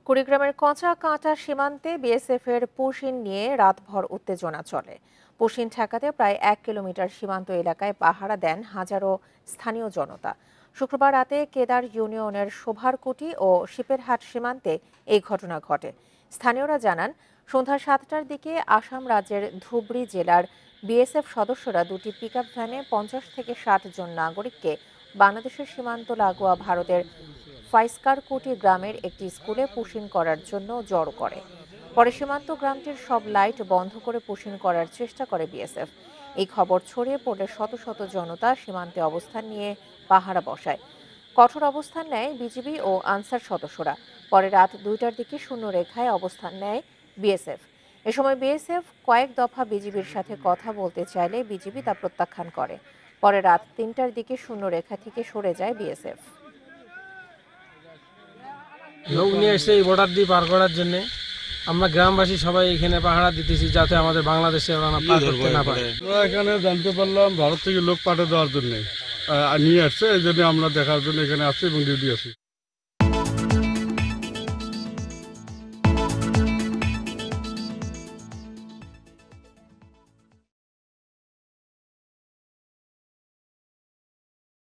কুড়িগ্রামের কচা কাঁটা সীমান্তে বিএসএফের পুশিন নিয়ে রাতভর উত্তেজনা চলে। পুশিন ঠেকাতে প্রায় 1 কিলোমিটার সীমান্ত এলাকায় পাহারা দেন হাজারো স্থানীয় জনতা। শুক্রবার রাতে কেদার ইউনিয়নের শোভারকুটি ও শিপেরহাট সীমান্তে এই ঘটনা ঘটে। স্থানীয়রা জানান, সন্ধ্যা 7টার দিকে আসাম রাজ্যের ধুবড়ী জেলার বিএসএফ সদস্যরা দুটি পিকআপ ভ্যানে 50 থেকে 60 জন নাগরিককে বাংলাদেশের সীমান্ত লাগোয়া ভারতের ফাইসকারকুটি গ্রামের একটি স্কুলে পুশিন করার জন্য জড়ো করে। পরে সীমান্ত গ্রামটির সব লাইট বন্ধ করে পুশিন করার চেষ্টা করে বিএসএফ। এই খবর ছড়িয়ে পড়লে শত শত জনতা সীমান্তে অবস্থান নিয়ে পাহারা বসায়। কঠোর অবস্থান নেয় বিজিবি ও আনসার সদস্যরা। পরে রাত 2টার দিকে শূন্য রেখায় অবস্থান নেয় বিএসএফ। এ সময় বিএসএফ কয়েক দফা বিজিবির সাথে কথা বলতে চাইলে বিজিবি তা প্রত্যাখ্যান করে। পরে রাত 3টার দিকে শূন্য রেখা থেকে সরে যায় বিএসএফ। লোক নিয়ে এসে এই বর্ডার দিয়ে পার করার জন্য আমরা গ্রামবাসী সবাই এখানে পাহারা দিতেছি, যাতে আমাদের বাংলাদেশে ওরা পার করতে না পারে। আমরা এখানে জানতে পারলাম ভারত থেকে লোক পাঠিয়ে দেওয়ার জন্য নিয়ে আসছে, এই জন্য আমরা দেখার জন্য এখানে আসছি এবং ডিউটি আছি।